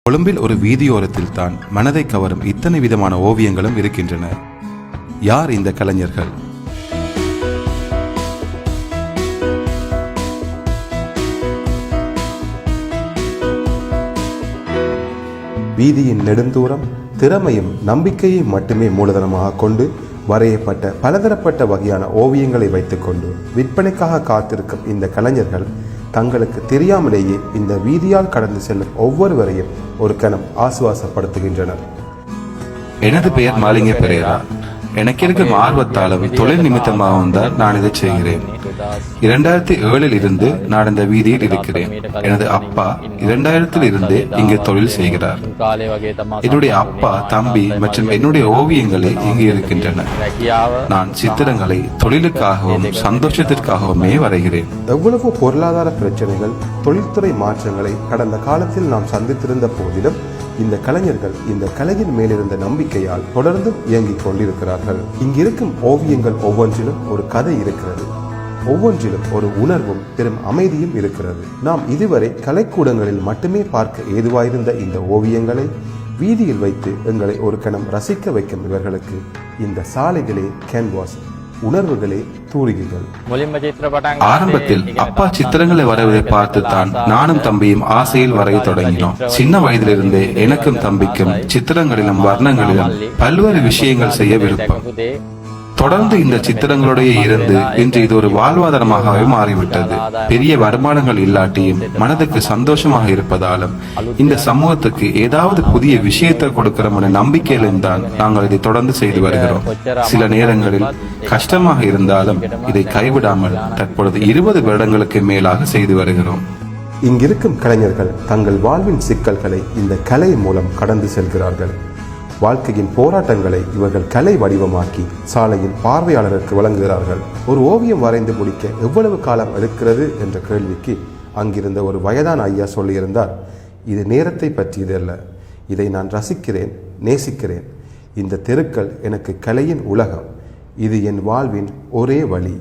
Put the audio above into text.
கொழும்பில் ஒரு வீதியோரத்தில் தான் மனதை கவரும் இத்தனை விதமான ஓவியங்களும் இருக்கின்றன. யார் இந்த கலைஞர்கள்? வீதியின் நெடுந்தூரம் திறமையும் நம்பிக்கையை மட்டுமே மூலதனமாக கொண்டு வரையப்பட்ட பலதரப்பட்ட வகையான ஓவியங்களை வைத்துக்கொண்டு விற்பனைக்காக காத்திருக்கும் இந்த கலைஞர்கள் தங்களுக்கு தெரியாமலேயே இந்த வீதியால் கடந்து செல்லும் ஒவ்வொருவரையும் ஒரு கணம் ஆசுவாசப்படுத்துகின்றனர். எனது பெயர் மாலிங்க பெரேரா. எனக்கு இருக்கும் ஆர்வத்தாலும் தொழில் நிமித்தமாகவும் தான் நான் இதை செய்கிறேன். 2007 இருந்து நான் இந்த வீதியில் இருக்கிறேன். எனது அப்பா 2000 இருந்து இங்கு தொழில் செய்கிறார். என்னுடைய அப்பா, தம்பி மற்றும் என்னுடைய ஓவியங்களே இங்கு இருக்கின்றன. நான் சித்திரங்களை தொழிலுக்காகவும் சந்தோஷத்திற்காகவுமே வரைகிறேன். எவ்வளவு பொருளாதார பிரச்சனைகள், தொழில்துறை மாற்றங்களை கடந்த காலத்தில் நாம் சந்தித்திருந்த போதிலும் இந்த கலைஞர்கள் இந்த கலையின் மேலிருந்த நம்பிக்கையால் தொடர்ந்து இயங்கிக் கொண்டிருக்கிறார்கள். இங்கிருக்கும் ஓவியங்கள் ஒவ்வொன்றிலும் ஒரு கதை இருக்கிறது. ஒவ்வொன்றிலும் ஒரு உணர்வும் பெரும் அமைதியும் இருக்கிறது. நாம் இதுவரை கலைக்கூடங்களில் மட்டுமே பார்க்க ஏதுவாயிருந்த இந்த ஓவியங்களை வீதியில் வைத்து எங்களை ஒரு கணம் ரசிக்க வைக்கும் இவர்களுக்கு இந்த சாலைகளே கேன்வாஸ், உணர்வுகளே தூரிகைகள். ஆரம்பத்தில் அப்பா சித்திரங்களை வரைவதை பார்த்து தான் நானும் தம்பியும் ஆசையில் வரைய தொடங்கினோம். சின்ன வயதிலிருந்தே எனக்கும் தம்பிக்கும் சித்திரங்களிலும் வர்ணங்களிலும் பல்வேறு விஷயங்கள் செய்ய விருப்பம். தொடர்ந்து இந்த சித்திரங்களுடைய இருந்து இன்று இது ஒரு வாழ்வாதாரமாகவே மாறிவிட்டது. பெரிய வருமானங்கள் இல்லாட்டியும் மனதுக்கு சந்தோஷமாக இருப்பதாலும் இந்த சமூகத்துக்கு ஏதாவது புதிய விஷயத்தை கொடுக்கிறோம் என நம்பிக்கையிலும் தான் நாங்கள் இதை தொடர்ந்து செய்து வருகிறோம். சில நேரங்களில் கஷ்டமாக இருந்தாலும் இதை கைவிடாமல் தற்பொழுது 20 வருடங்களுக்கு மேலாக செய்து வருகிறோம். இங்கிருக்கும் கலைஞர்கள் தங்கள் வாழ்வின் சிக்கல்களை இந்த கலை மூலம் கடந்து செல்கிறார்கள். வாழ்க்கையின் போராட்டங்களை இவர்கள் கலை வடிவமாக்கி சாலையின் பார்வையாளருக்கு வழங்குகிறார்கள். ஒரு ஓவியம் வரைந்து முடிக்க எவ்வளவு காலம் எடுக்கிறது என்ற கேள்விக்கு அங்கிருந்த ஒரு வயதான ஐயா சொல்லியிருந்தார், இது நேரத்தை பற்றியது அல்ல, இதை நான் ரசிக்கிறேன், நேசிக்கிறேன். இந்த தெருக்கள் எனக்கு கலையின் உலகம், இது என் வாழ்வின் ஒரே வழி.